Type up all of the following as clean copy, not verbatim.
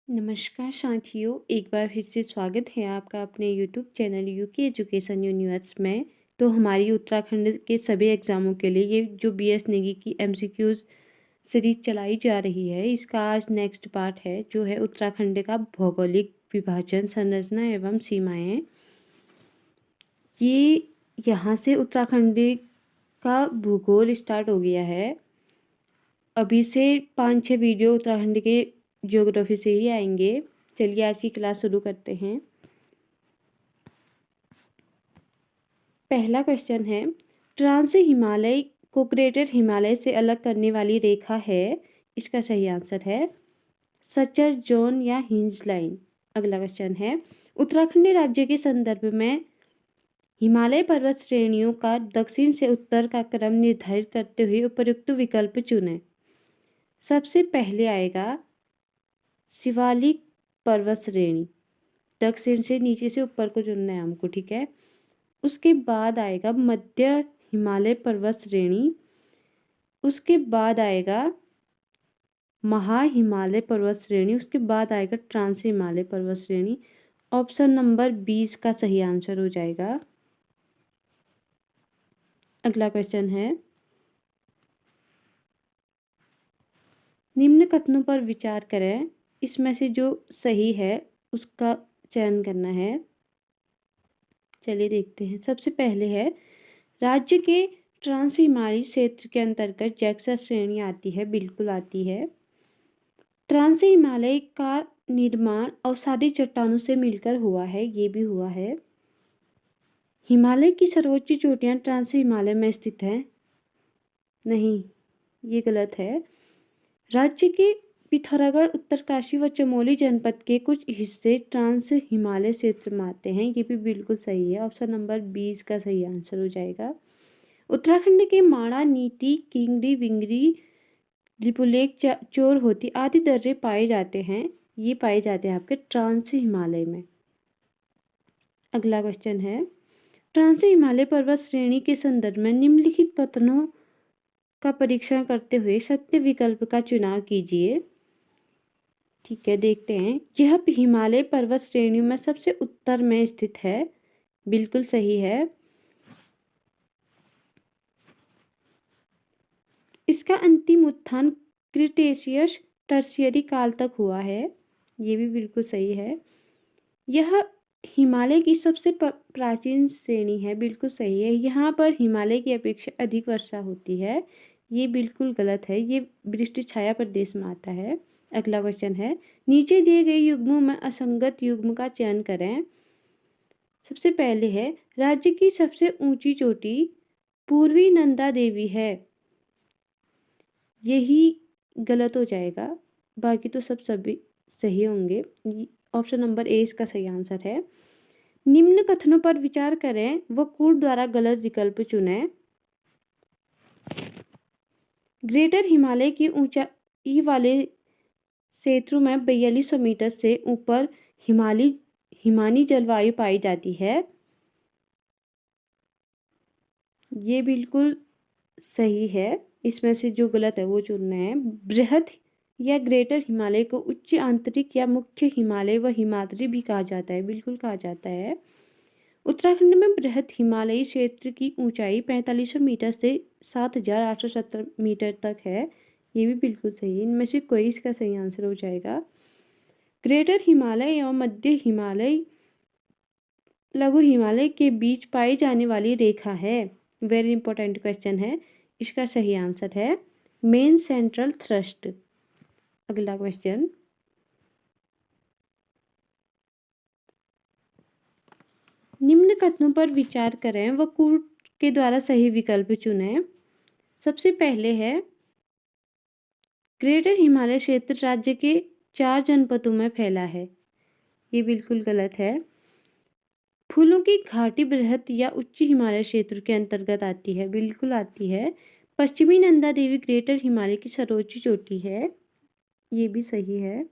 नमस्कार साथियों, एक बार फिर से स्वागत है आपका अपने YouTube channel UK education universe में। तो हमारी उत्तराखंड के सभी एग्ज़ामों के लिए ये जो बीएस नेगी की एमसीक्यूज़ सीरीज चलाई जा रही है, इसका आज नेक्स्ट पार्ट है जो है उत्तराखंड का भौगोलिक विभाजन, संरचना एवं सीमाएँ। ये यहाँ से उत्तराखंड का भूगोल स्टार्ट हो गया है। अभी से 5-6 वीडियो उत्तराखंड के ज्योग्राफी से ही आएंगे। चलिए आज की क्लास शुरू करते हैं। पहला क्वेश्चन है, ट्रांस हिमालय को ग्रेटर हिमालय से अलग करने वाली रेखा है। इसका सही आंसर है सचर जोन या हिंज लाइन। अगला क्वेश्चन है, उत्तराखंड राज्य के संदर्भ में हिमालय पर्वत श्रेणियों का दक्षिण से उत्तर का क्रम निर्धारित करते हुए उपयुक्त विकल्प चुनें। सबसे पहले आएगा शिवालिक पर्वत श्रेणी, दक्षिण से नीचे से ऊपर को चुनना है हमको, ठीक है। उसके बाद आएगा मध्य हिमालय पर्वत श्रेणी, उसके बाद आएगा महा हिमालय पर्वत श्रेणी, उसके बाद आएगा ट्रांस हिमालय पर्वत श्रेणी। ऑप्शन नंबर 20 का सही आंसर हो जाएगा। अगला क्वेश्चन है, निम्न कथनों पर विचार करें, इसमें से जो सही है उसका चयन करना है। चलिए देखते हैं। सबसे पहले है, राज्य के ट्रांस हिमालयी क्षेत्र के अंतर्गत जैक्सस श्रेणी आती है। बिल्कुल आती है। ट्रांस हिमालय का निर्माण अवसादी चट्टानों से मिलकर हुआ है, ये भी हुआ है। हिमालय की सर्वोच्च चोटियां ट्रांस हिमालय में स्थित हैं। नहीं, ये गलत है। राज्य के पिथौरागढ़, उत्तरकाशी व चमोली जनपद के कुछ हिस्से ट्रांस हिमालय क्षेत्र में आते हैं, ये भी बिल्कुल सही है। ऑप्शन नंबर 20 का सही आंसर हो जाएगा। उत्तराखंड के माणा, नीति, किंगरी, विंगरी, लिपुलेख, चोर होती आदि दर्रे पाए जाते हैं। ये पाए जाते हैं आपके ट्रांस हिमालय में। अगला क्वेश्चन है, ट्रांस हिमालय पर्वत श्रेणी के संदर्भ में निम्नलिखित कथनों का परीक्षण करते हुए सत्य विकल्प का चुनाव कीजिए। ठीक है, देखते हैं। यह हिमालय पर्वत श्रेणियों में सबसे उत्तर में स्थित है। बिल्कुल सही है। इसका अंतिम उत्थान क्रिटेशियस टर्शियरी काल तक हुआ है। ये भी बिल्कुल सही है। यह हिमालय की सबसे प्राचीन श्रेणी है। बिल्कुल सही है। यहाँ पर हिमालय की अपेक्षा अधिक वर्षा होती है। ये बिल्कुल गलत है। ये वृष्टि छाया प्रदेश में आता है। अगला क्वेश्चन है, नीचे दिए गए युग्मों में असंगत युग्म का चयन करें। सबसे पहले है, राज्य की सबसे ऊंची चोटी पूर्वी नंदा देवी है। यही गलत हो जाएगा, बाकी तो सभी सही होंगे। ऑप्शन नंबर ए इसका सही आंसर है। निम्न कथनों पर विचार करें व कूट द्वारा गलत विकल्प चुनें। ग्रेटर हिमालय की ऊंचाई वाले क्षेत्रों में 4200 मीटर से ऊपर हिमानी जलवायु पाई जाती है। ये बिल्कुल सही है। इसमें से जो गलत है वो चुनना है। बृहद या ग्रेटर हिमालय को उच्च आंतरिक या मुख्य हिमालय व हिमाद्री भी कहा जाता है। बिल्कुल कहा जाता है। उत्तराखंड में बृहद हिमालयी क्षेत्र की ऊंचाई 4500 मीटर से 7870 मीटर तक है। ये भी बिल्कुल सही है। इनमें से कोई इसका सही आंसर हो जाएगा। ग्रेटर हिमालय एवं मध्य हिमालय लघु हिमालय के बीच पाई जाने वाली रेखा है। वेरी इंपॉर्टेंट क्वेश्चन है। इसका सही आंसर है मेन सेंट्रल थ्रस्ट। अगला क्वेश्चन, निम्न कथनों पर विचार करें व कूट के द्वारा सही विकल्प चुनें। सबसे पहले है, ग्रेटर हिमालय क्षेत्र राज्य के 4 जनपदों में फैला है। ये बिल्कुल गलत है। फूलों की घाटी बृहद या उच्च हिमालय क्षेत्र के अंतर्गत आती है। बिल्कुल आती है। पश्चिमी नंदा देवी ग्रेटर हिमालय की सर्वोच्च चोटी है। ये भी सही है।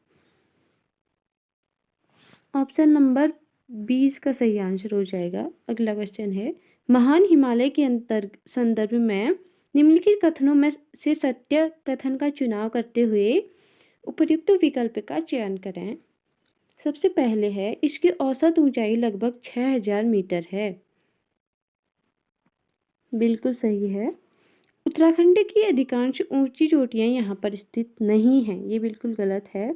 ऑप्शन नंबर 20 का सही आंसर हो जाएगा। अगला क्वेश्चन है, महान हिमालय के संदर्भ में निम्नलिखित कथनों में से सत्य कथन का चुनाव करते हुए उपयुक्त विकल्प का चयन करें। सबसे पहले है, इसकी औसत ऊंचाई लगभग 6000 मीटर है। बिल्कुल सही है। उत्तराखंड की अधिकांश ऊंची चोटियां यहाँ पर स्थित नहीं हैं, ये बिल्कुल गलत है।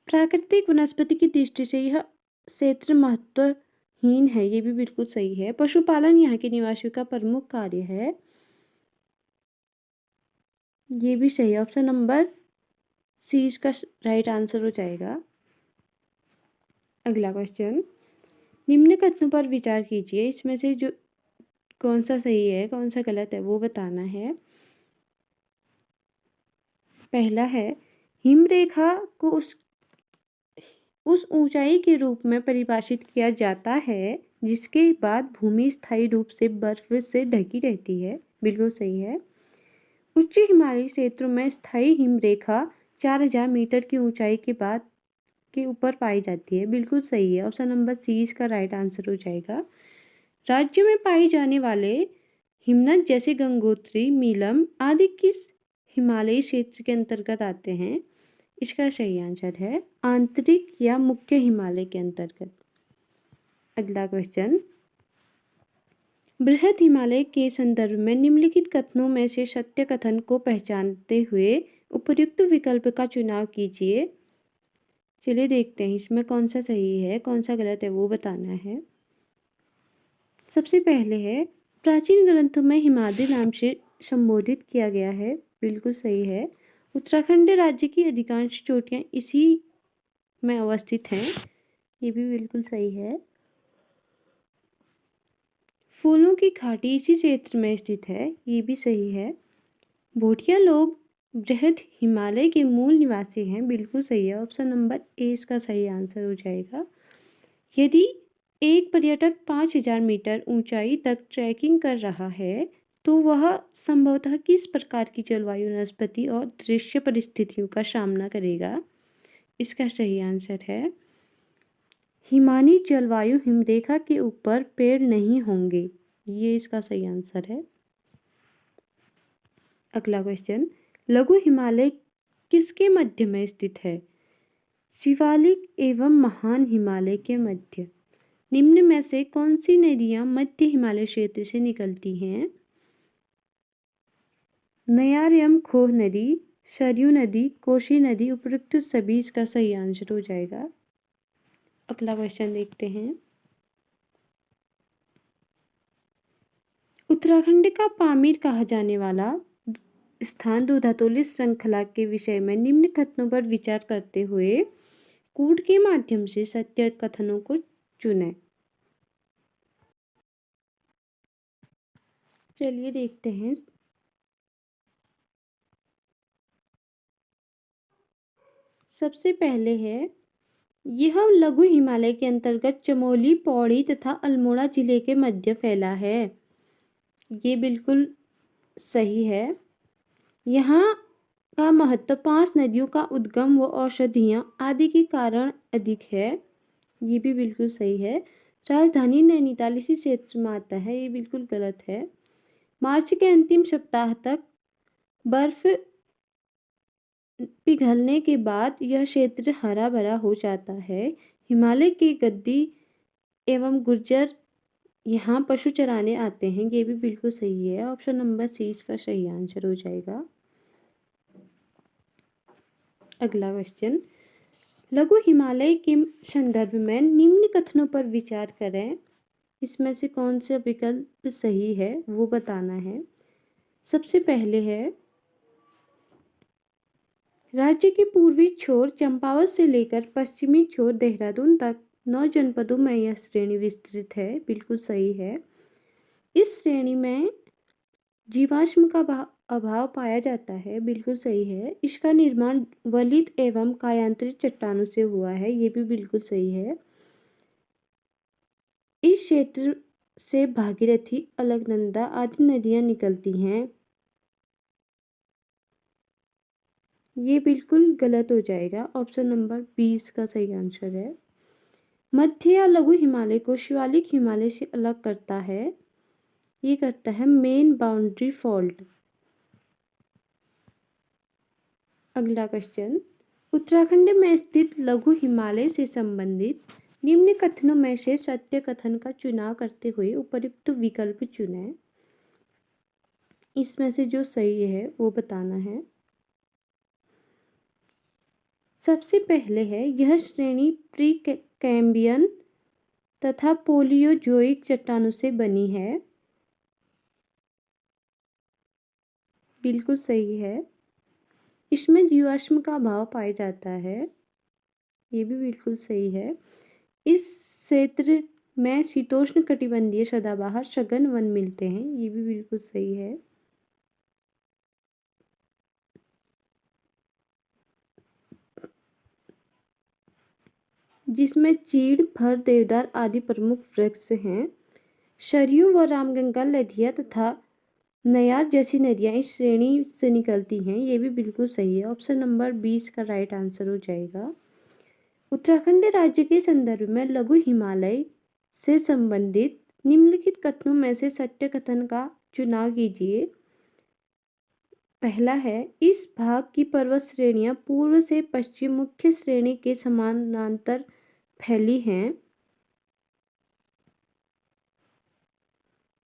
प्राकृतिक वनस्पति की दृष्टि से यह क्षेत्र महत्वहीन है, ये भी बिल्कुल सही है। पशुपालन यहाँ के निवासियों का प्रमुख कार्य है, ये भी सही है। ऑप्शन नंबर सी इसका राइट आंसर हो जाएगा। अगला क्वेश्चन, निम्न कथनों पर विचार कीजिए, इसमें से जो कौन सा सही है कौन सा गलत है वो बताना है। पहला है, हिमरेखा को उस ऊंचाई के रूप में परिभाषित किया जाता है जिसके बाद भूमि स्थायी रूप से बर्फ से ढकी रहती है। बिल्कुल सही है। उच्च हिमालयी क्षेत्रों में स्थायी हिमरेखा 4000 मीटर की ऊंचाई के बाद के ऊपर पाई जाती है। बिल्कुल सही है। ऑप्शन नंबर सी इसका राइट आंसर हो जाएगा। राज्यों में पाए जाने वाले हिमनद जैसे गंगोत्री, नीलम आदि किस हिमालयी क्षेत्र के अंतर्गत आते हैं? इसका सही आंसर है आंतरिक या मुख्य हिमालय के अंतर्गत। अगला क्वेश्चन, बृहद हिमालय के संदर्भ में निम्नलिखित कथनों में से सत्य कथन को पहचानते हुए उपयुक्त विकल्प का चुनाव कीजिए। चलिए देखते हैं इसमें कौन सा सही है कौन सा गलत है वो बताना है। सबसे पहले है, प्राचीन ग्रंथों में हिमाद्री नाम से संबोधित किया गया है। बिल्कुल सही है। उत्तराखंड राज्य की अधिकांश चोटियां इसी में अवस्थित हैं, ये भी बिल्कुल सही है। फूलों की घाटी इसी क्षेत्र में स्थित है, ये भी सही है। भोटिया लोग बृहद हिमालय के मूल निवासी हैं। बिल्कुल सही है। ऑप्शन नंबर ए इसका सही आंसर हो जाएगा। यदि एक पर्यटक 5000 मीटर ऊंचाई तक ट्रैकिंग कर रहा है तो वह संभवतः किस प्रकार की जलवायु, वनस्पति और दृश्य परिस्थितियों का सामना करेगा? इसका सही आंसर है हिमानी जलवायु, हिमरेखा के ऊपर पेड़ नहीं होंगे, ये इसका सही आंसर है। अगला क्वेश्चन, लघु हिमालय किसके मध्य में स्थित है? शिवालिक एवं महान हिमालय के मध्य। निम्न में से कौन सी नदियां मध्य हिमालय क्षेत्र से निकलती हैं? नयार खोह नदी, सरयू नदी, कोशी नदी, उपरोक्त सभी इसका सही आंसर हो जाएगा। अगला क्वेश्चन देखते हैं, उत्तराखंड का पामीर कहा जाने वाला स्थान दूधातोली श्रृंखला के विषय में निम्न कथनों पर विचार करते हुए कूट के माध्यम से सत्य कथनों को चुनें। चलिए देखते हैं। सबसे पहले है, यह लघु हिमालय के अंतर्गत चमोली, पौड़ी तथा अल्मोड़ा जिले के मध्य फैला है, ये बिल्कुल सही है। यहाँ का महत्व 5 नदियों का उद्गम व औषधियाँ आदि के कारण अधिक है, ये भी बिल्कुल सही है। राजधानी नैनीताल इसी क्षेत्र में आता है, ये बिल्कुल गलत है। मार्च के अंतिम सप्ताह तक बर्फ पिघलने के बाद यह क्षेत्र हरा भरा हो जाता है। हिमालय के गद्दी एवं गुर्जर यहाँ पशु चराने आते हैं, ये भी बिल्कुल सही है। ऑप्शन नंबर सी इसका सही आंसर हो जाएगा। अगला क्वेश्चन, लघु हिमालय के संदर्भ में निम्न कथनों पर विचार करें, इसमें से कौन सा विकल्प सही है वो बताना है। सबसे पहले है, राज्य के पूर्वी छोर चंपावत से लेकर पश्चिमी छोर देहरादून तक 9 जनपदों में यह श्रेणी विस्तृत है, बिल्कुल सही है। इस श्रेणी में जीवाश्म का अभाव पाया जाता है, बिल्कुल सही है। इसका निर्माण वलित एवं कायांतरित चट्टानों से हुआ है, ये भी बिल्कुल सही है। इस क्षेत्र से भागीरथी, अलकनंदा आदि नदियां निकलती हैं, ये बिल्कुल गलत हो जाएगा। ऑप्शन नंबर 20 का सही आंसर है। मध्य या लघु हिमालय को शिवालिक हिमालय से अलग करता है, ये करता है मेन बाउंड्री फॉल्ट। अगला क्वेश्चन, उत्तराखंड में स्थित लघु हिमालय से संबंधित निम्न कथनों में से सत्य कथन का चुनाव करते हुए उपयुक्त विकल्प चुनें। इसमें से जो सही है वो बताना है। सबसे पहले है, यह श्रेणी प्री कैम्बियन तथा पोलियोजोइक चट्टानों से बनी है। बिल्कुल सही है। इसमें जीवाश्म का अभाव पाया जाता है। ये भी बिल्कुल सही है। इस क्षेत्र में शीतोष्ण कटिबंधीय सदाबहार सघन वन मिलते हैं। ये भी बिल्कुल सही है। जिसमें चीड़, फर, देवदार आदि प्रमुख वृक्ष हैं। सरयू व रामगंगा नदियाँ तथा नयार जैसी नदियाँ इस श्रेणी से निकलती हैं। ये भी बिल्कुल सही है। ऑप्शन नंबर 20 का राइट आंसर हो जाएगा। उत्तराखंड राज्य के संदर्भ में लघु हिमालय से संबंधित निम्नलिखित कथनों में से सत्य कथन का चुनाव कीजिए। पहला है, इस भाग की पर्वत श्रेणियां पूर्व से पश्चिम मुख्य श्रेणी के समानांतर फैली हैं।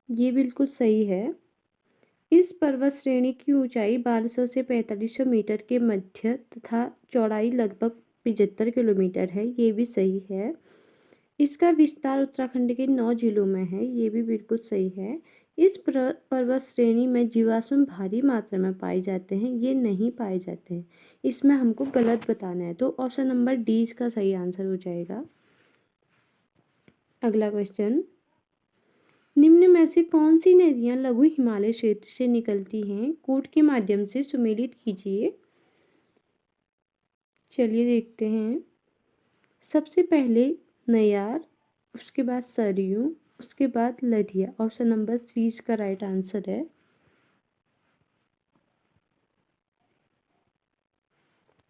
ये बिल्कुल सही है। इस पर्वत श्रेणी की ऊंचाई 1200 से 4500 मीटर के मध्य तथा चौड़ाई लगभग 75 किलोमीटर है। ये भी सही है। इसका विस्तार उत्तराखंड के 9 जिलों में है। ये भी बिल्कुल सही है। इस पर्वत श्रेणी में जीवाश्म भारी मात्रा में पाए जाते हैं। ये नहीं पाए जाते हैं। इसमें हमको गलत बताना है, तो ऑप्शन नंबर डी इसका सही आंसर हो जाएगा। अगला क्वेश्चन, निम्न में से कौन सी नदियां लघु हिमालय क्षेत्र से निकलती हैं? कोड के माध्यम से सुमेलित कीजिए। चलिए देखते हैं। सबसे पहले नयार, उसके बाद सरयू, उसके बाद लदिया। ऑप्शन नंबर सी इसका राइट आंसर है।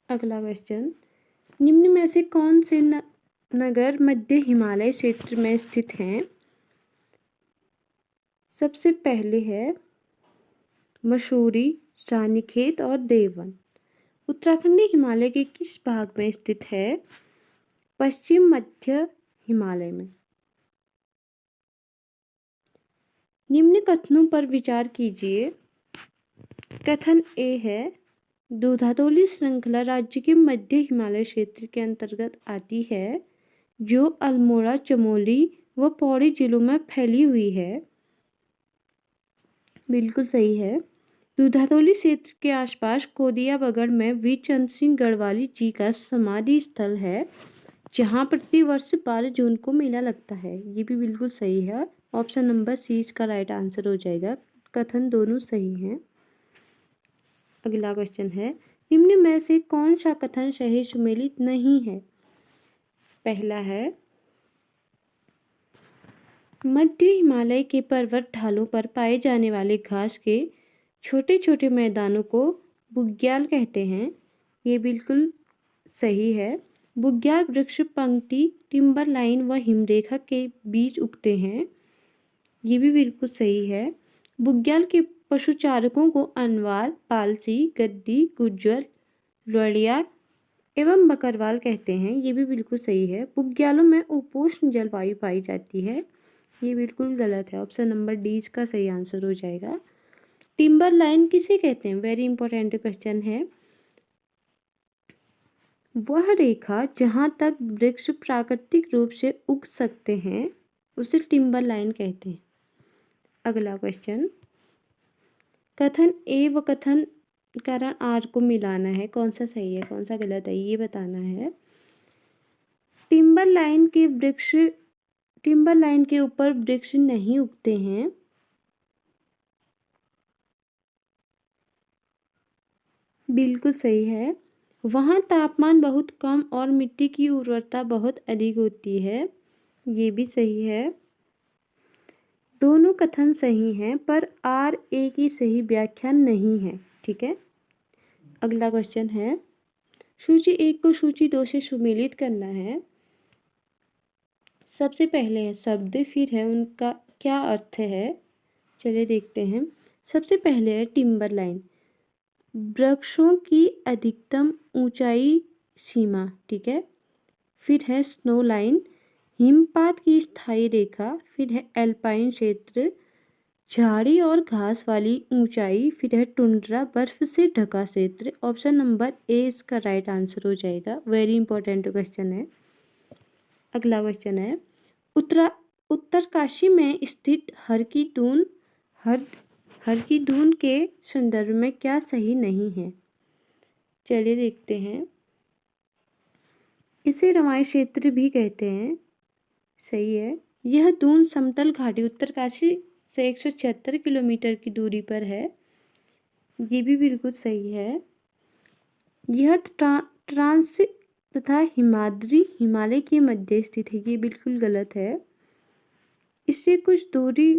अगला क्वेश्चन, निम्न में से कौन से नगर मध्य हिमालय क्षेत्र में स्थित हैं? सबसे पहले है मसूरी, रानीखेत और देवन। उत्तराखंडी हिमालय के किस भाग में स्थित है? पश्चिम मध्य हिमालय में। निम्न कथनों पर विचार कीजिए। कथन ए है, दूधातोली श्रृंखला राज्य के मध्य हिमालय क्षेत्र के अंतर्गत आती है, जो अल्मोड़ा, चमोली व पौड़ी जिलों में फैली हुई है। बिल्कुल सही है। दूधातोली क्षेत्र के आसपास कोदिया बगड़ में वीर चंद्र सिंह गढ़वाली जी का समाधि स्थल है, जहाँ प्रतिवर्ष 12 जून को मेला लगता है। ये भी बिल्कुल सही है। ऑप्शन नंबर सी इसका राइट आंसर हो जाएगा। कथन दोनों सही हैं। अगला क्वेश्चन है, निम्न में से कौन सा कथन सही सुमेलित नहीं है? पहला है, मध्य हिमालय के पर्वत ढालों पर पाए जाने वाले घास के छोटे छोटे मैदानों को बुग्याल कहते हैं। ये बिल्कुल सही है। बुग्याल वृक्ष पंक्ति, टिम्बर लाइन व हिमरेखा के बीच उगते हैं। ये भी बिल्कुल सही है। बुग्याल के पशुचारकों को अनवाल, पालसी, गद्दी, गुज्जर, लौड़िया एवं बकरवाल कहते हैं। ये भी बिल्कुल सही है। बुग्यालों में उपोष्ण जलवायु पाई जाती है। ये बिल्कुल गलत है। ऑप्शन नंबर डी इसका सही आंसर हो जाएगा। टिम्बर लाइन किसे कहते हैं? वेरी इंपॉर्टेंट क्वेश्चन है। वह रेखा जहाँ तक वृक्ष प्राकृतिक रूप से उग सकते हैं उसे टिम्बर लाइन कहते हैं। अगला क्वेश्चन, कथन ए व कथन कारण आर को मिलाना है। कौन सा सही है, कौन सा गलत है, ये बताना है। टिम्बर लाइन के ऊपर वृक्ष नहीं उगते हैं। बिल्कुल सही है। वहाँ तापमान बहुत कम और मिट्टी की उर्वरता बहुत अधिक होती है। ये भी सही है। दोनों कथन सही हैं, पर आर ए की सही व्याख्या नहीं है। ठीक है। अगला क्वेश्चन है, सूची 1 को सूची 2 से सुमेलित करना है। सबसे पहले है शब्द, फिर है उनका क्या अर्थ है। चलिए देखते हैं। सबसे पहले है टिम्बर लाइन। वृक्षों की अधिकतम ऊंचाई सीमा, ठीक है। फिर है स्नो लाइन, हिमपात की स्थायी रेखा। फिर है एल्पाइन क्षेत्र, झाड़ी और घास वाली ऊंचाई। फिर है टुंड्रा, बर्फ से ढका क्षेत्र। ऑप्शन नंबर ए इसका राइट आंसर हो जाएगा। वेरी इंपॉर्टेंट क्वेश्चन है। अगला क्वेश्चन है, उत्तरकाशी में स्थित हर की दून के संदर्भ में क्या सही नहीं है? चलिए देखते हैं। इसे रवाई क्षेत्र भी कहते हैं, सही है। यह दून समतल घाटी उत्तरकाशी से 176 किलोमीटर की दूरी पर है, ये भी बिल्कुल सही है। यह ट्रांस तथा हिमाद्री हिमालय के मध्य स्थित है, ये बिल्कुल गलत है। इससे कुछ दूरी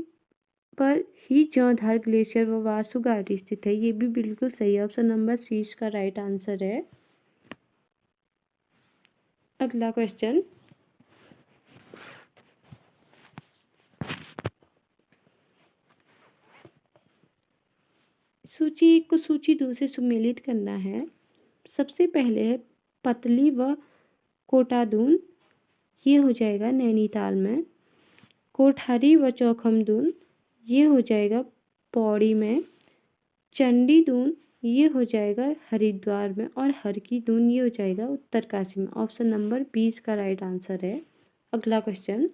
पर ही जौंधार ग्लेशियर व वासु घाटी स्थित है, ये भी बिल्कुल सही है। ऑप्शन नंबर सी इसका राइट आंसर है। अगला क्वेश्चन, सूची 1 को सूची 2 से सुमेलित करना है। सबसे पहले है पतली व कोटादून, ये हो जाएगा नैनीताल में। कोठारी व चौखमदून, ये हो जाएगा पौड़ी में। चंडी दून, ये हो जाएगा हरिद्वार में। और हर की दून, ये हो जाएगा उत्तरकाशी में। ऑप्शन नंबर 20 का राइट आंसर है। अगला क्वेश्चन,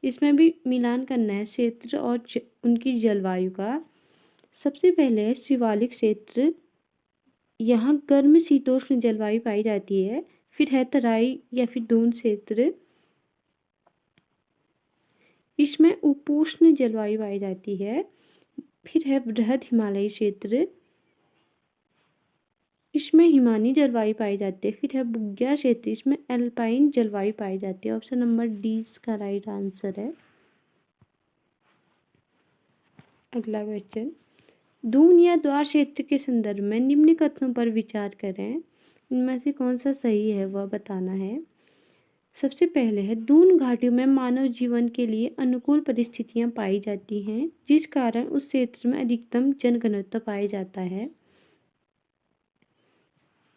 इसमें भी मिलान करना है क्षेत्र और उनकी जलवायु का। सबसे पहले है शिवालिक क्षेत्र, यहाँ गर्म शीतोष्ण जलवायु पाई जाती है। फिर है तराई या फिर दून क्षेत्र, इसमें उपोष्ण जलवायु पाई जाती है। फिर है बृहद हिमालयी क्षेत्र, इसमें हिमानी जलवायु पाई जाती है। फिर है बुग्या क्षेत्र, इसमें एल्पाइन जलवायु पाई जाती है। ऑप्शन नंबर डी इसका राइट आंसर है। अगला क्वेश्चन, दून या द्वार क्षेत्र के संदर्भ में निम्न कथनों पर विचार करें, इनमें से कौन सा सही है वह बताना है। सबसे पहले है दून घाटियों में मानव जीवन के लिए अनुकूल परिस्थितियां पाई जाती हैं, जिस कारण उस क्षेत्र में अधिकतम जनघनत्व पाया जाता है,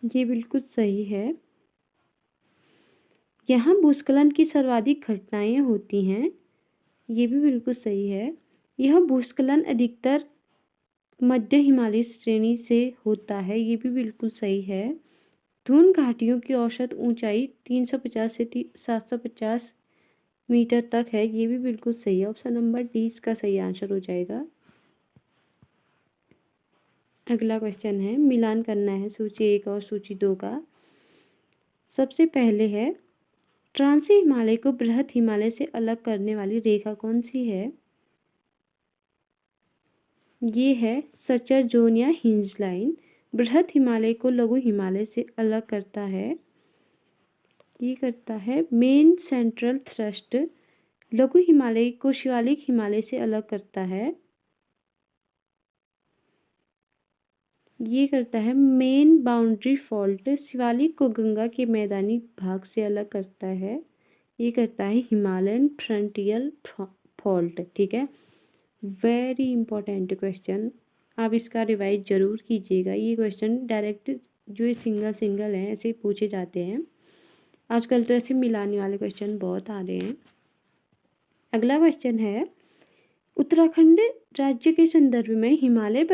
ये बिल्कुल सही है। यहाँ भूस्खलन की सर्वाधिक घटनाएं होती हैं, ये भी बिल्कुल सही है। यह भूस्खलन अधिकतर मध्य हिमालय श्रेणी से होता है, ये भी बिल्कुल सही है। दून घाटियों की औसत ऊंचाई 350 से 750 मीटर तक है, ये भी बिल्कुल सही है। ऑप्शन नंबर डी इसका सही आंसर हो जाएगा। अगला क्वेश्चन है, मिलान करना है सूची 1 और सूची 2 का। सबसे पहले है, ट्रांसी हिमालय को बृहद हिमालय से अलग करने वाली रेखा कौन सी है? ये है सचर जोन या हिंज लाइन। बृहद हिमालय को लघु हिमालय से अलग करता है, ये करता है मेन सेंट्रल थ्रस्ट। लघु हिमालय को शिवालिक हिमालय से अलग करता है, ये करता है मेन बाउंड्री फॉल्ट। शिवालिक को गंगा के मैदानी भाग से अलग करता है, ये करता है हिमालयन फ्रंटियर फॉल्ट, ठीक है। वेरी इंपॉर्टेंट क्वेश्चन, आप इसका रिवाइज जरूर कीजिएगा। ये क्वेश्चन डायरेक्ट जो सिंगल हैं ऐसे पूछे जाते हैं, आजकल तो ऐसे मिलाने वाले क्वेश्चन बहुत आ रहे हैं। अगला क्वेश्चन है, उत्तराखंड राज्य के संदर्भ में हिमालय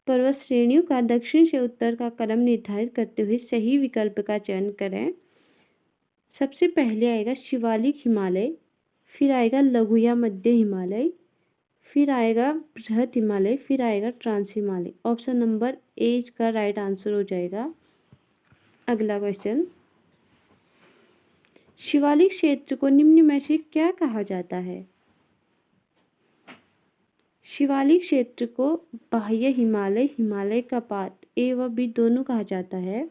पर्वत श्रेणियों का दक्षिण से उत्तर का क्रम निर्धारित करते हुए सही विकल्प का चयन करें। सबसे पहले आएगा शिवालिक हिमालय, फिर आएगा लघु या मध्य हिमालय, फिर आएगा बृहद हिमालय, फिर आएगा trans Himalaya. Option number A इसका राइट आंसर हो जाएगा। अगला क्वेश्चन, शिवालिक क्षेत्र को निम्न में से क्या कहा जाता है? शिवालिक क्षेत्र को बाह्य हिमालय, हिमालय का पात, ए व बी दोनों कहा जाता है।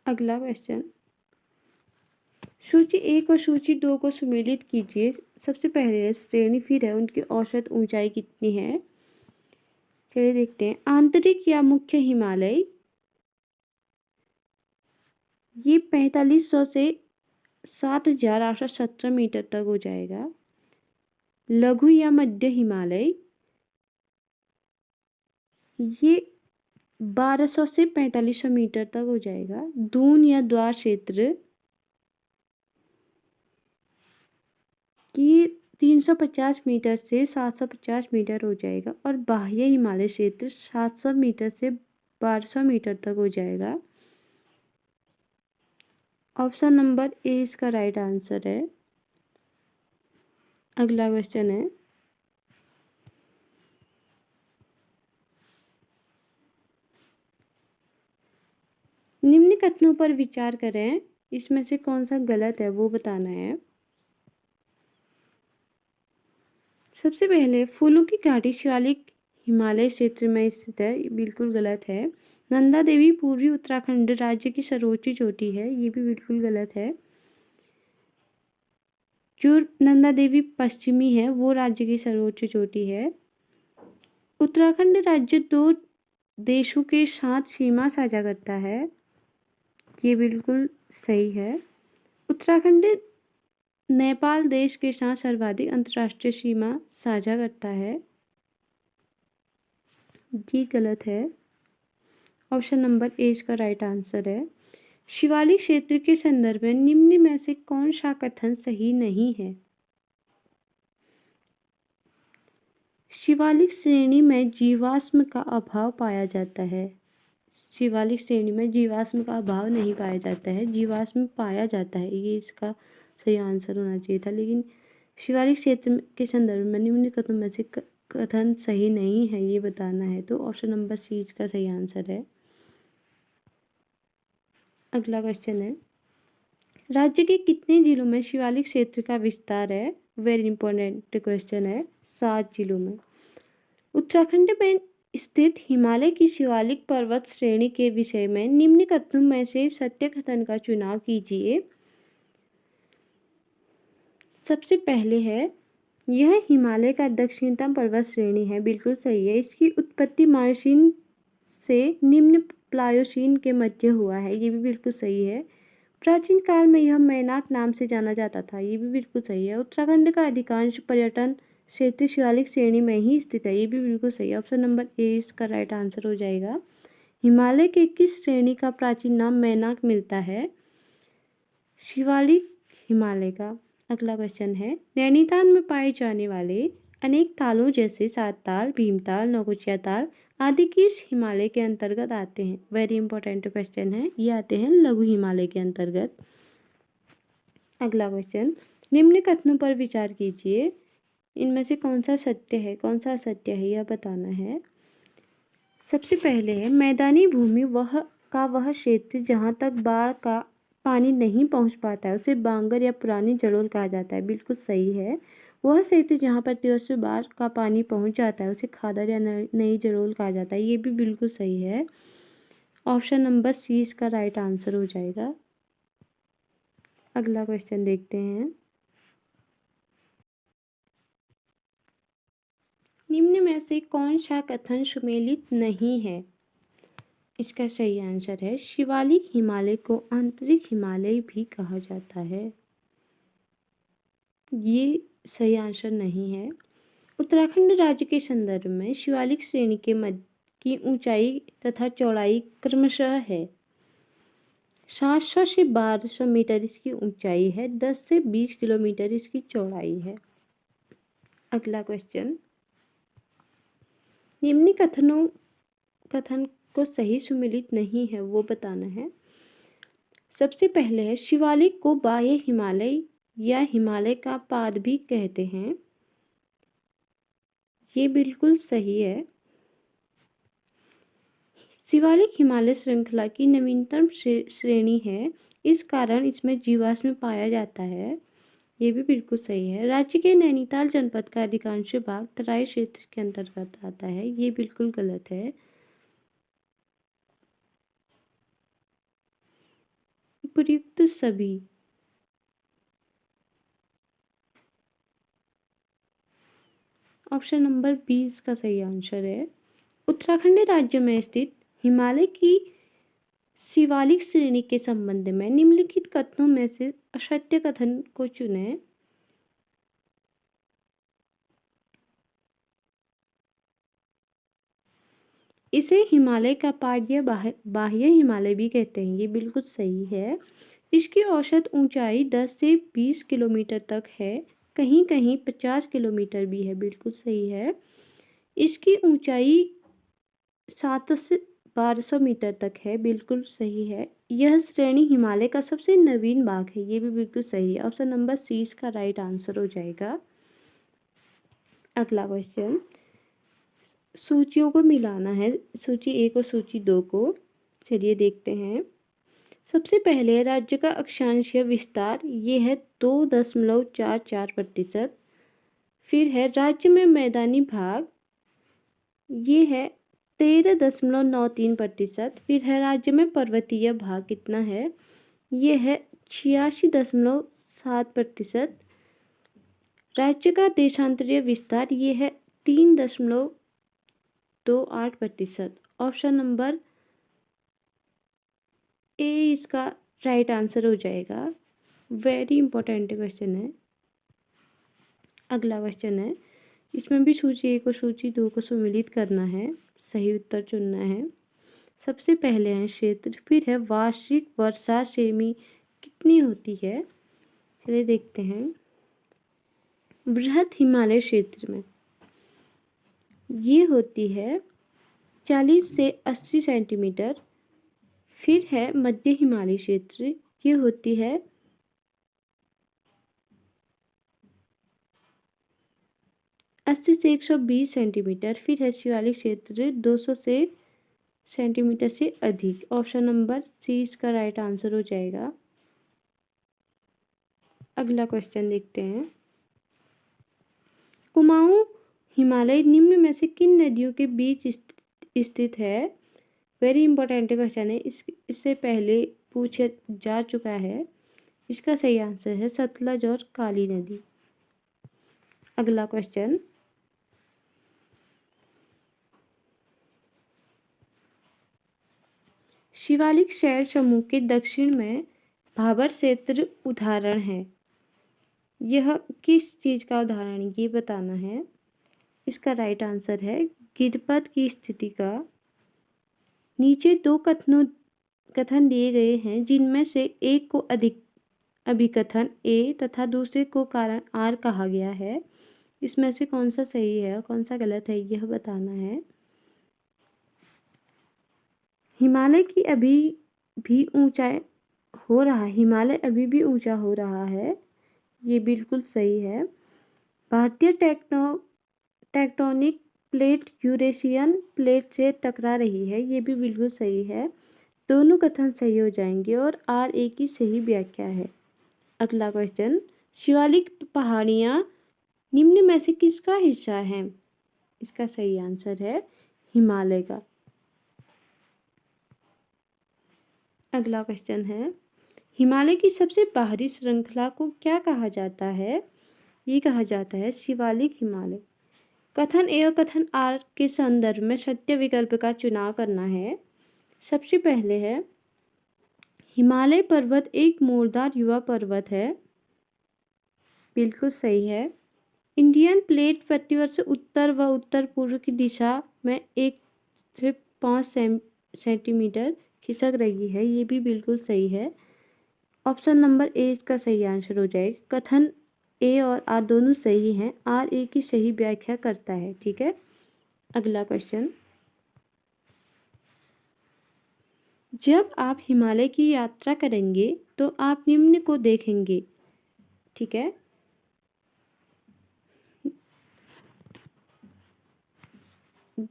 अगला क्वेश्चन, सूची 1 और सूची 2 को सुमेलित कीजिए। सबसे पहले श्रेणी, फिर है उनकी औसत ऊंचाई कितनी है। चलिए देखते हैं। आंतरिक या मुख्य हिमालय, ये 4500 से 7817 मीटर तक हो जाएगा। लघु या मध्य हिमालय, ये 1200 से 4500 मीटर तक हो जाएगा। दून या द्वार क्षेत्र की 350 मीटर से 750 मीटर हो जाएगा और बाह्य हिमालय क्षेत्र 700 मीटर से 1200 मीटर तक हो जाएगा। ऑप्शन नंबर ए इसका राइट आंसर है। अगला क्वेश्चन है, निम्न कथनों पर विचार करें, इसमें से कौन सा गलत है वो बताना है। सबसे पहले, फूलों की घाटी शिवालिक हिमालय क्षेत्र में स्थित है, ये बिल्कुल गलत है। नंदा देवी पूर्वी उत्तराखंड राज्य की सर्वोच्च चोटी है, ये भी बिल्कुल गलत है। जो नंदा देवी पश्चिमी है वो राज्य की सर्वोच्च चोटी है। उत्तराखंड राज्य 2 देशों के साथ सीमा साझा करता है, ये बिल्कुल सही है। उत्तराखंड नेपाल देश के साथ सर्वाधिक अंतर्राष्ट्रीय सीमा साझा करता है, ये गलत है। ऑप्शन नंबर ए इसका राइट आंसर है। शिवालिक क्षेत्र के संदर्भ में निम्न में से कौन सा कथन सही नहीं है। शिवालिक श्रेणी में जीवाश्म का अभाव पाया जाता है। शिवालिक श्रेणी में जीवाश्म का अभाव नहीं पाया जाता है, जीवाश्म पाया जाता है, ये इसका सही आंसर होना चाहिए था। लेकिन शिवालिक क्षेत्र के संदर्भ में निम्न कथनों में से कथन सही नहीं है, ये बताना है, तो ऑप्शन नंबर सी इसका सही आंसर है। अगला क्वेश्चन है, राज्य के कितने जिलों में शिवालिक क्षेत्र का विस्तार है। वेरी इंपॉर्टेंट क्वेश्चन है। 7 जिलों में। उत्तराखंड में स्थित हिमालय की शिवालिक पर्वत श्रेणी के विषय में निम्न कथनों में से सत्य कथन का चुनाव कीजिए। सबसे पहले है, यह हिमालय का दक्षिणतम पर्वत श्रेणी है, बिल्कुल सही है। इसकी उत्पत्ति मायोसीन से निम्न प्लायोसीन के मध्य हुआ है, ये भी बिल्कुल सही है। प्राचीन काल में यह मैनाक नाम से जाना जाता था, ये भी बिल्कुल सही है। उत्तराखंड का अधिकांश पर्यटन क्षेत्र शिवालिक श्रेणी में ही स्थित है, ये भी बिल्कुल सही है। ऑप्शन नंबर ए इसका राइट आंसर हो जाएगा। हिमालय के किस श्रेणी का प्राचीन नाम मैनाक मिलता है। शिवालिक हिमालय का। अगला क्वेश्चन है, नैनीताल में पाए जाने वाले अनेक तालों जैसे 7 ताल, भीमताल, नौकुचिया ताल आदि किस हिमालय के अंतर्गत आते हैं। वेरी इंपॉर्टेंट क्वेश्चन है, ये आते हैं लघु हिमालय के अंतर्गत। अगला क्वेश्चन, निम्न कथनों पर विचार कीजिए, इनमें से कौन सा सत्य है कौन सा असत्य है यह बताना है। सबसे पहले है, मैदानी भूमि वह क्षेत्र जहाँ तक बाढ़ का पानी नहीं पहुँच पाता है उसे बांगर या पुरानी जलोल कहा जाता है, बिल्कुल सही है। वह क्षेत्र जहाँ पर तीव्र बाढ़ का पानी पहुँच जाता है उसे खादर या नई जलोल कहा जाता है, ये भी बिल्कुल सही है। ऑप्शन नंबर सी इसका राइट आंसर हो जाएगा। अगला क्वेश्चन देखते हैं, निम्न में से कौन सा कथन सुमेलित नहीं है। इसका सही आंसर है, शिवालिक हिमालय को आंतरिक हिमालय भी कहा जाता है, ये सही आंसर नहीं है। उत्तराखंड राज्य के संदर्भ में शिवालिक श्रेणी के मध्य की ऊंचाई तथा चौड़ाई क्रमशः है। 700 से 1200 मीटर इसकी ऊंचाई है, 10 से 20 किलोमीटर इसकी चौड़ाई है। अगला क्वेश्चन, निम्न कथन को सही सुमेलित नहीं है वो बताना है। सबसे पहले है, शिवालिक को बाह्य हिमालय या हिमालय का पाद भी कहते हैं, ये बिल्कुल सही है। शिवालिक हिमालय श्रृंखला की नवीनतम श्रेणी है, इस कारण इसमें जीवाश्म पाया जाता है, ये भी बिल्कुल सही है। राज्य के नैनीताल जनपद का अधिकांश भाग तराई क्षेत्र के अंतर्गत आता है, ये बिल्कुल गलत है। उपयुक्त सभी। ऑप्शन नंबर 20 का सही आंसर है। उत्तराखंड राज्य में स्थित हिमालय की शिवालिक श्रेणी के संबंध में निम्नलिखित कथनों में से असत्य कथन को चुनें। इसे हिमालय का पार्श्व बाह्य हिमालय भी कहते हैं, ये बिल्कुल सही है। इसकी औसत ऊंचाई 10 से 20 किलोमीटर तक है, कहीं कहीं 50 किलोमीटर भी है, बिल्कुल सही है। इसकी ऊंचाई 700 से 1200 मीटर तक है, बिल्कुल सही है। यह श्रेणी हिमालय का सबसे नवीन भाग है, ये भी बिल्कुल सही है। ऑप्शन नंबर सी इसका राइट आंसर हो जाएगा। अगला क्वेश्चन, सूचियों को मिलाना है, सूची 1 और सूची 2 को। चलिए देखते हैं। सबसे पहले राज्य का अक्षांशीय विस्तार, ये है 2.44%। फिर है राज्य में मैदानी भाग, ये है 13.93%। फिर है राज्य में पर्वतीय भाग कितना है, ये है 86.7%। राज्य का देशांतरीय विस्तार, ये है 3.28%। ऑप्शन नंबर ए इसका राइट आंसर हो जाएगा। वेरी इंपॉर्टेंट क्वेश्चन है। अगला क्वेश्चन है, इसमें भी सूची 1 और सूची 2 को सम्मिलित करना है, सही उत्तर चुनना है। सबसे पहले है क्षेत्र, फिर है वार्षिक वर्षा सेमी कितनी होती है। चलिए देखते हैं। बृहद हिमालय क्षेत्र में ये होती है 40 से 80 सेंटीमीटर। फिर है मध्य हिमालय क्षेत्र, ये होती है 80 से 120 सेंटीमीटर। फिर है शिवालिक क्षेत्र 200 से सेंटीमीटर से अधिक। ऑप्शन नंबर सी इसका राइट आंसर हो जाएगा। अगला क्वेश्चन देखते हैं। कुमाऊं हिमालय निम्न में से किन नदियों के बीच स्थित है। वेरी इंपॉर्टेंट क्वेश्चन है, इससे पहले पूछा जा चुका है। इसका सही आंसर है सतलज और काली नदी। अगला क्वेश्चन, शिवालिक शैल समूह के दक्षिण में भाबर क्षेत्र उदाहरण है। यह किस चीज का उदाहरण है, ये बताना है। इसका राइट आंसर है गिरपथ की स्थिति का। नीचे 2 कथन दिए गए हैं, जिनमें से एक को अधिक अभिकथन ए तथा दूसरे को कारण आर कहा गया है। इसमें से कौन सा सही है और कौन सा गलत है, यह बताना है। हिमालय की अभी भी ऊंचाई हो रहा है, हिमालय अभी भी ऊंचा हो रहा है, ये बिल्कुल सही है। भारतीय टेक्टोनिक प्लेट यूरेशियन प्लेट से टकरा रही है, ये भी बिल्कुल सही है। दोनों कथन सही हो जाएंगे और आर ए की सही व्याख्या है। अगला क्वेश्चन, शिवालिक पहाड़ियाँ निम्न में से किसका हिस्सा है। इसका सही आंसर है हिमालय का। अगला क्वेश्चन है, हिमालय की सबसे बाहरी श्रृंखला को क्या कहा जाता है। ये कहा जाता है शिवालिक हिमालय। कथन ए और कथन आर के संदर्भ में सत्य विकल्प का चुनाव करना है। सबसे पहले है हिमालय पर्वत एक मोड़दार युवा पर्वत है, बिल्कुल सही है। इंडियन प्लेट प्रतिवर्ष उत्तर व उत्तर पूर्व की दिशा में 1 से 5 सेंटीमीटर खिसक रही है, ये भी बिल्कुल सही है। ऑप्शन नंबर ए इसका सही आंसर हो जाएगा। कथन ए और आर दोनों सही हैं, आर ए की सही व्याख्या करता है, ठीक है। अगला क्वेश्चन, जब आप हिमालय की यात्रा करेंगे तो आप निम्न को देखेंगे, ठीक है।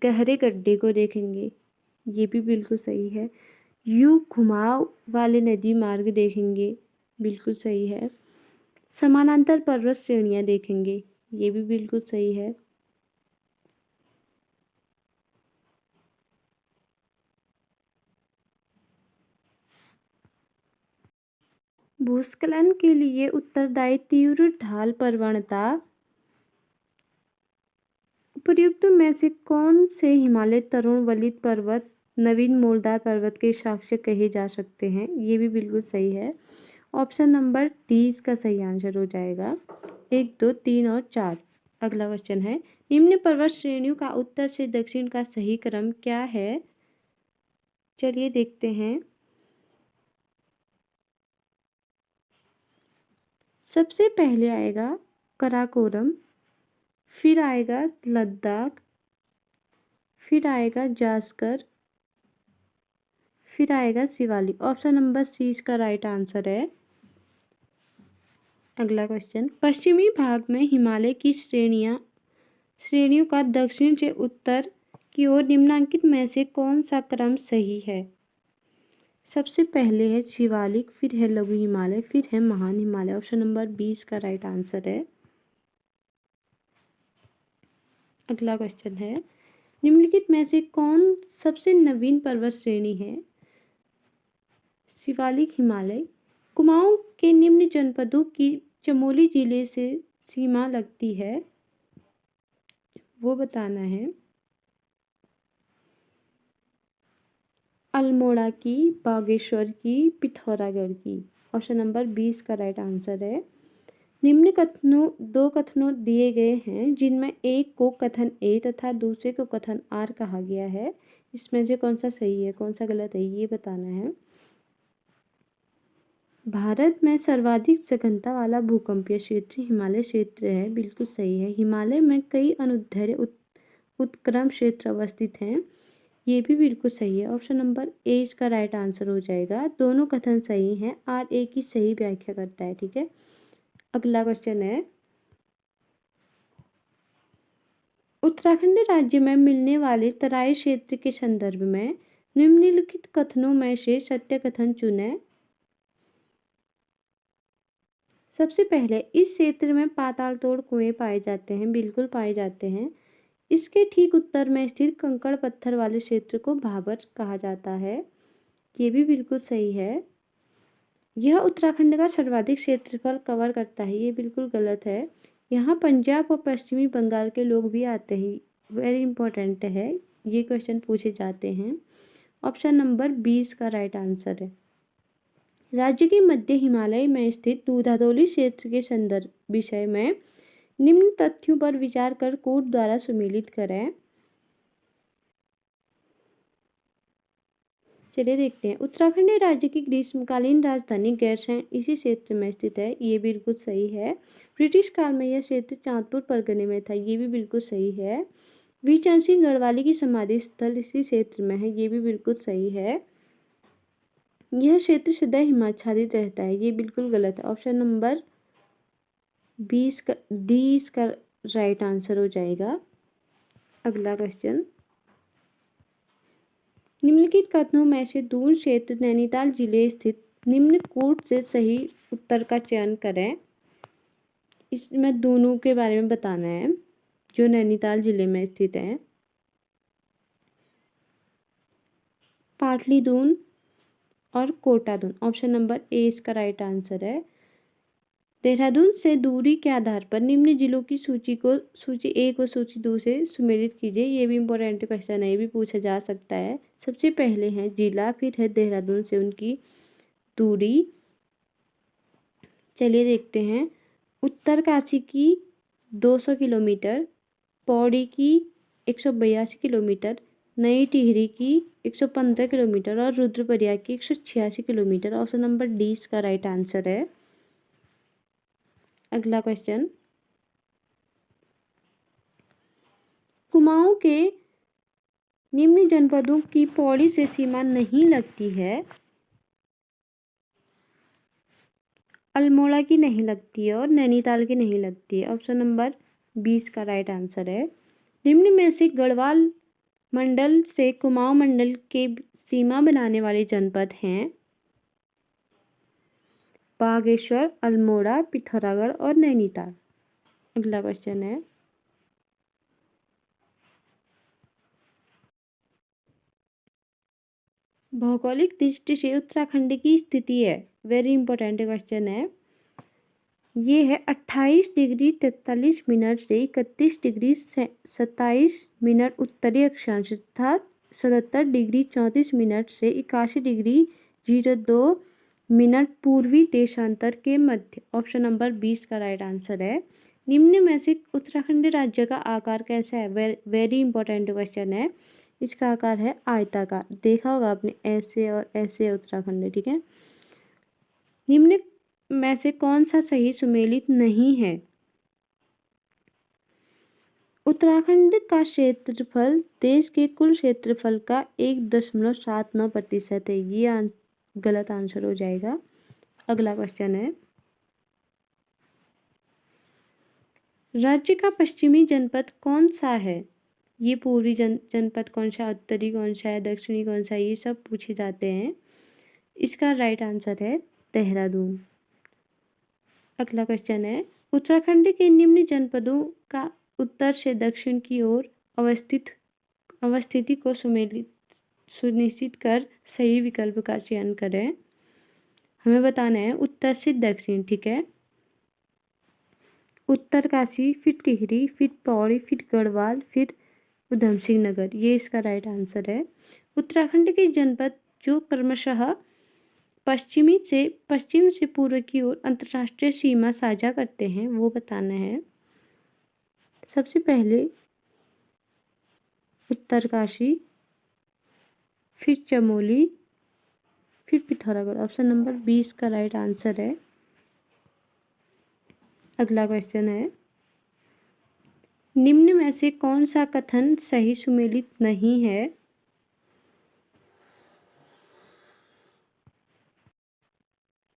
गहरे गड्ढे को देखेंगे, ये भी बिल्कुल सही है। यू घुमाव वाले नदी मार्ग देखेंगे, बिल्कुल सही है। समानांतर पर्वत श्रेणियां देखेंगे, ये भी बिल्कुल सही है। भूस्खलन के लिए उत्तरदायी तीव्र ढाल प्रवणता उपर्युक्त में से कौन से हिमालय तरुण वलित पर्वत नवीन मोड़दार पर्वत के साक्ष्य कहे जा सकते हैं, ये भी बिल्कुल सही है। ऑप्शन नंबर डी इसका सही आंसर हो जाएगा। 1, 2, 3 और 4। अगला क्वेश्चन है, निम्न पर्वत श्रेणियों का उत्तर से दक्षिण का सही क्रम क्या है? चलिए देखते हैं। सबसे पहले आएगा कराकोरम, फिर आएगा लद्दाख, फिर आएगा जास्कर, फिर आएगा शिवालिक। ऑप्शन नंबर सी इसका राइट आंसर है। अगला क्वेश्चन, पश्चिमी भाग में हिमालय की श्रेणियों का दक्षिण से उत्तर की ओर निम्नलिखित में से कौन सा क्रम सही है? सबसे पहले है शिवालिक, फिर है लघु हिमालय, फिर है महान हिमालय। ऑप्शन नंबर 20 का राइट आंसर है। अगला क्वेश्चन है, निम्नलिखित में से कौन सबसे नवीन पर्वत श्रेणी है? शिवालिक, हिमालय। कुमाऊं के निम्न जनपदों की चमोली जिले से सीमा लगती है, वो बताना है। अल्मोड़ा की, बागेश्वर की, पिथौरागढ़ की। ऑप्शन नंबर 20 का राइट आंसर है। निम्न दो कथनों दिए गए हैं जिनमें एक को कथन ए तथा दूसरे को कथन आर कहा गया है। इसमें से कौन सा सही है, कौन सा गलत है, ये बताना है। भारत में सर्वाधिक सघनता वाला भूकंपीय क्षेत्र हिमालय क्षेत्र है, बिल्कुल सही है। हिमालय में कई अनुदैर्ध्य उत्क्रम क्षेत्र अवस्थित हैं, ये भी बिल्कुल सही है। ऑप्शन नंबर ए इसका राइट आंसर हो जाएगा। दोनों कथन सही हैं, आर ए की सही व्याख्या करता है, ठीक है। अगला क्वेश्चन है, उत्तराखंड राज्य में मिलने वाले तराई क्षेत्र के संदर्भ में निम्नलिखित कथनों में से सत्य कथन चुनें। सबसे पहले, इस क्षेत्र में पाताल तोड़ कुएं पाए जाते हैं, बिल्कुल पाए जाते हैं। इसके ठीक उत्तर में स्थित कंकड़ पत्थर वाले क्षेत्र को भाबर कहा जाता है, ये भी बिल्कुल सही है। यह उत्तराखंड का सर्वाधिक क्षेत्रफल कवर करता है, ये बिल्कुल गलत है। यहाँ पंजाब और पश्चिमी बंगाल के लोग भी आते हैं, वेरी इंपॉर्टेंट है, ये क्वेश्चन पूछे जाते हैं। ऑप्शन नंबर 20 का राइट आंसर है। राज्य के मध्य हिमालय में स्थित दूधाधौली क्षेत्र के संदर्भ विषय में निम्न तथ्यों पर विचार कर कोड द्वारा सुमेलित करें। चलिए देखते हैं। उत्तराखंड राज्य की ग्रीष्मकालीन राजधानी गैरसैंण इसी क्षेत्र में स्थित है, ये बिल्कुल सही है। ब्रिटिश काल में यह क्षेत्र चांदपुर परगने में था, ये भी बिल्कुल सही है। वीरचंद सिंह गढ़वाली की समाधि स्थल इसी क्षेत्र में है, ये भी बिल्कुल सही है। यह क्षेत्र सदा हिमाच्छादित रहता है, ये बिल्कुल गलत है। ऑप्शन नंबर 20 का डी इसका राइट आंसर हो जाएगा। अगला क्वेश्चन, निम्नलिखित कथनों में से दून क्षेत्र नैनीताल जिले स्थित निम्न कूट से सही उत्तर का चयन करें। इसमें दोनों के बारे में बताना है जो नैनीताल जिले में स्थित है। पाटली दून और Kota Dun. Option number A इसका राइट आंसर है। देहरादून से दूरी के आधार पर निम्न जिलों की सूची 1 व सूची 2 से सुमेलित कीजिए, ये भी इंपॉर्टेंट क्वेश्चन है, ये भी पूछा जा सकता है। सबसे पहले है जिला, फिर है देहरादून से उनकी दूरी। चलिए देखते हैं। उत्तरकाशी की 200 किलोमीटर, पौड़ी की 182 किलोमीटर, नई टिहरी की 115 किलोमीटर और रुद्रप्रयाग की 186 किलोमीटर। ऑप्शन नंबर डी इसका राइट आंसर है। अगला क्वेश्चन, कुमाऊं के निम्न जनपदों की पौड़ी से सीमा नहीं लगती है। अल्मोड़ा की नहीं लगती है और नैनीताल की नहीं लगती है। ऑप्शन नंबर 20 का राइट आंसर है। निम्न में से गढ़वाल मंडल से कुमाऊं मंडल के सीमा बनाने वाले जनपद हैं बागेश्वर, अल्मोड़ा, पिथौरागढ़ और नैनीताल। अगला क्वेश्चन है, भौगोलिक दृष्टि से उत्तराखंड की स्थिति है, वेरी इंपॉर्टेंट क्वेश्चन है। ये है 28 डिग्री 43 मिनट से 31 डिग्री 27 मिनट उत्तरी अक्षांश तथा 77 डिग्री 34 मिनट से 81 डिग्री 02 मिनट पूर्वी देशांतर के मध्य। ऑप्शन नंबर 20 का राइट आंसर है। निम्न में से उत्तराखंड राज्य का आकार कैसा है? वेरी इंपॉर्टेंट क्वेश्चन है। इसका आकार है आयताकार। देखा होगा आपने, ऐसे और ऐसे उत्तराखंड, ठीक है। निम्न में से कौन सा सही सुमेलित नहीं है? उत्तराखंड का क्षेत्रफल देश के कुल क्षेत्रफल का 1.79% है। ये गलत आंसर हो जाएगा। अगला क्वेश्चन है, राज्य का पश्चिमी जनपद कौन सा है? ये पूर्वी जनपद कौन सा, उत्तरी कौन सा है, दक्षिणी कौन सा है, ये सब पूछे जाते हैं। इसका राइट आंसर है देहरादून। अगला क्वेश्चन है, उत्तराखंड के निम्न जनपदों का उत्तर से दक्षिण की ओर अवस्थिति को सुनिश्चित कर सही विकल्प का चयन करें। हमें बताना है उत्तर से दक्षिण, ठीक है। उत्तरकाशी, फिर टिहरी, फिर पौड़ी, फिर गढ़वाल, फिर उधम सिंह नगर, ये इसका राइट आंसर है। उत्तराखंड के जनपद जो क्रमशः पश्चिम से पूर्व की ओर अंतर्राष्ट्रीय सीमा साझा करते हैं, वो बताना है। सबसे पहले उत्तरकाशी, फिर चमोली, फिर पिथौरागढ़। ऑप्शन नंबर 20 का राइट आंसर है। अगला क्वेश्चन है, निम्न में से कौन सा कथन सही सुमेलित नहीं है?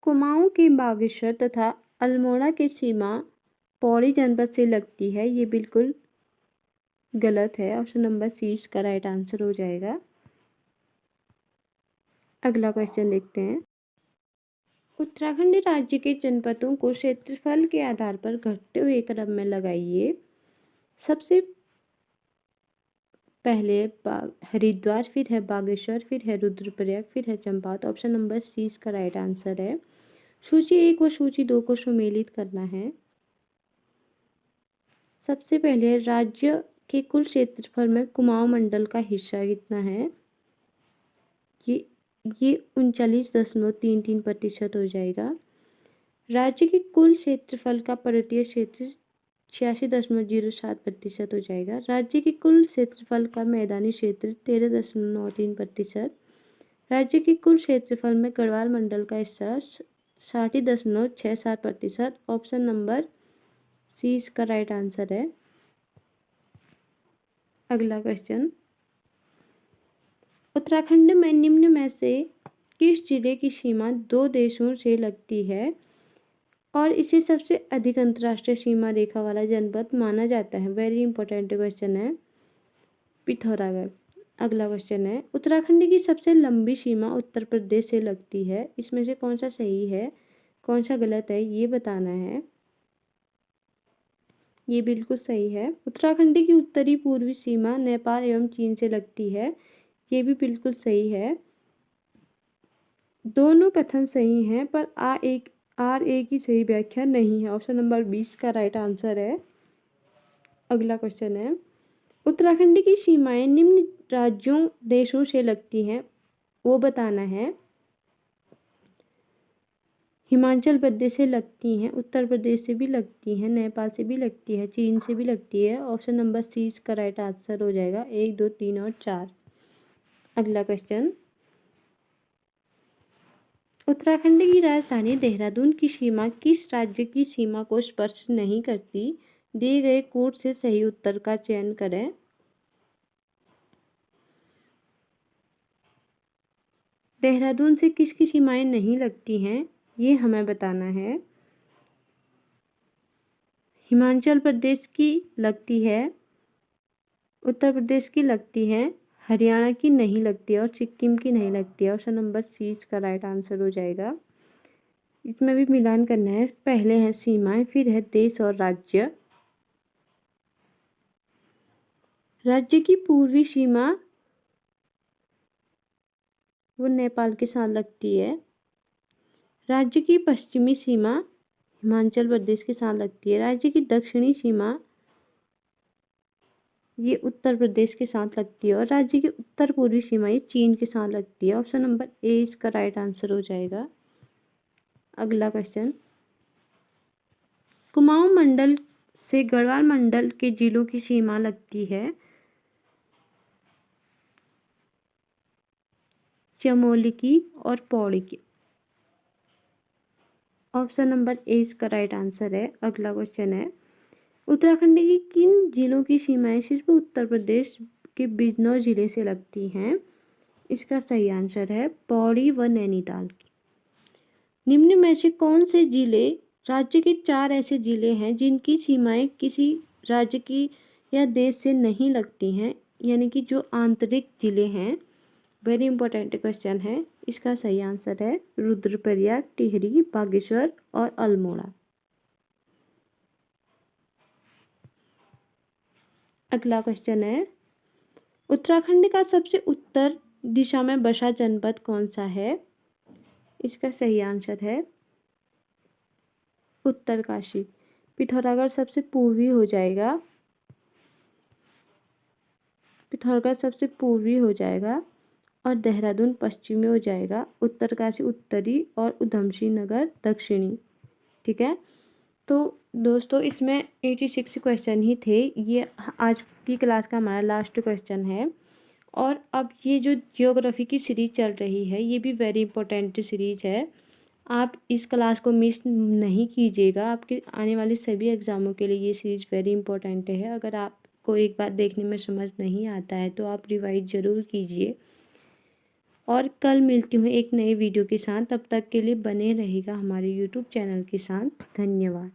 कुमाऊं के बागेश्वर तथा अल्मोड़ा की सीमा पौड़ी जनपद से लगती है, ये बिल्कुल गलत है। ऑप्शन नंबर 30 का राइट आंसर हो जाएगा। अगला क्वेश्चन देखते हैं, उत्तराखंड राज्य के जनपदों को क्षेत्रफल के आधार पर घटते हुए क्रम में लगाइए। सबसे पहले हरिद्वार, फिर है बागेश्वर, फिर है रुद्रप्रयाग, फिर है चंपावत। ऑप्शन नंबर 30 का राइट आंसर है। सूची 1 व सूची 2 को सुमेलित करना है। सबसे पहले राज्य के कुल क्षेत्रफल में कुमाऊं मंडल का हिस्सा कितना है? ये 39.33% हो जाएगा। राज्य के कुल क्षेत्रफल का पर्वतीय क्षेत्र 86.07% हो जाएगा। राज्य के कुल क्षेत्रफल का मैदानी क्षेत्र 13.93%। राज्य के कुल क्षेत्रफल में गढ़वाल मंडल का हिस्सा 60.67%। ऑप्शन नंबर 30 का राइट आंसर है। अगला क्वेश्चन, उत्तराखंड में निम्न में से किस जिले की सीमा 2 देशों से लगती है और इसे सबसे अधिक अंतर्राष्ट्रीय सीमा रेखा वाला जनपद माना जाता है? वेरी इंपॉर्टेंट क्वेश्चन है, पिथौरागढ़। अगला क्वेश्चन है, उत्तराखंड की सबसे लंबी सीमा उत्तर प्रदेश से लगती है। इसमें से कौन सा सही है, कौन सा गलत है, ये बताना है। ये बिल्कुल सही है। उत्तराखंड की उत्तरी पूर्वी सीमा नेपाल एवं चीन से लगती है। ये भी बिल्कुल सही है। दोनों कथन सही हैं, पर आर ए की सही व्याख्या नहीं है। ऑप्शन नंबर 20 का राइट आंसर है। अगला क्वेश्चन है, उत्तराखंड की सीमाएं निम्न राज्यों देशों से लगती हैं, वो बताना है। हिमाचल प्रदेश से लगती हैं, उत्तर प्रदेश से भी लगती हैं, नेपाल से भी लगती है, चीन से भी लगती है। ऑप्शन नंबर 30 का राइट आंसर हो जाएगा। 1, 2, 3 और 4। अगला क्वेश्चन, उत्तराखंड की राजधानी देहरादून की सीमा किस राज्य की सीमा को स्पर्श नहीं करती? दिए गए कोड से सही उत्तर का चयन करें। देहरादून से किसकी सीमाएं नहीं लगती हैं, ये हमें बताना है। हिमाचल प्रदेश की लगती है, उत्तर प्रदेश की लगती है, हरियाणा की नहीं लगती है और सिक्किम की नहीं लगती है। ऑप्शन नंबर 30 का राइट आंसर हो जाएगा। इसमें भी मिलान करना है। पहले है सीमाएं, फिर है देश और राज्य। राज्य की पूर्वी सीमा वो नेपाल के साथ लगती है। राज्य की पश्चिमी सीमा हिमाचल प्रदेश के साथ लगती है। राज्य की दक्षिणी सीमा ये उत्तर प्रदेश के साथ लगती है और राज्य की उत्तर पूर्वी सीमा ये चीन के साथ लगती है। ऑप्शन नंबर ए इसका राइट आंसर हो जाएगा। अगला क्वेश्चन, कुमाऊं मंडल से गढ़वाल मंडल के जिलों की सीमा लगती है? चमोली की और पौड़ी की। ऑप्शन नंबर ए इसका राइट आंसर है। अगला क्वेश्चन है, उत्तराखंड के किन जिलों की सीमाएं सिर्फ उत्तर प्रदेश के बिजनौर जिले से लगती हैं? इसका सही आंसर है पौड़ी व नैनीताल की। निम्न में से कौन से जिले राज्य के 4 ऐसे जिले हैं जिनकी सीमाएं किसी राज्य की या देश से नहीं लगती हैं, यानी कि जो आंतरिक जिले हैं। वेरी इंपॉर्टेंट क्वेश्चन है। इसका सही आंसर है रुद्रप्रयाग, टिहरी, बागेश्वर और अल्मोड़ा। अगला क्वेश्चन है, उत्तराखंड का सबसे उत्तर दिशा में बसा जनपद कौन सा है? इसका सही आंसर है उत्तरकाशी। पिथौरागढ़ सबसे पूर्वी हो जाएगा। पिथौरागढ़ सबसे पूर्वी हो जाएगा और देहरादून पश्चिमी हो जाएगा। उत्तरकाशी उत्तरी और उधमसिंह नगर दक्षिणी। ठीक है, तो दोस्तों इसमें 86 क्वेश्चन ही थे। ये आज की क्लास का हमारा लास्ट क्वेश्चन है। और अब ये जो जियोग्राफी की सीरीज चल रही है ये भी वेरी इंपॉर्टेंट सीरीज है। आप इस क्लास को मिस नहीं कीजिएगा। आपके आने वाले सभी एग्ज़ामों के लिए ये सीरीज वेरी इंपॉर्टेंट है। अगर आपको एक बार देखने में समझ नहीं आता है तो आप रिवाइज ज़रूर कीजिए। और कल मिलती हूँ एक नई वीडियो के साथ। तब तक के लिए बने रहेगा हमारे यूट्यूब चैनल के साथ। धन्यवाद।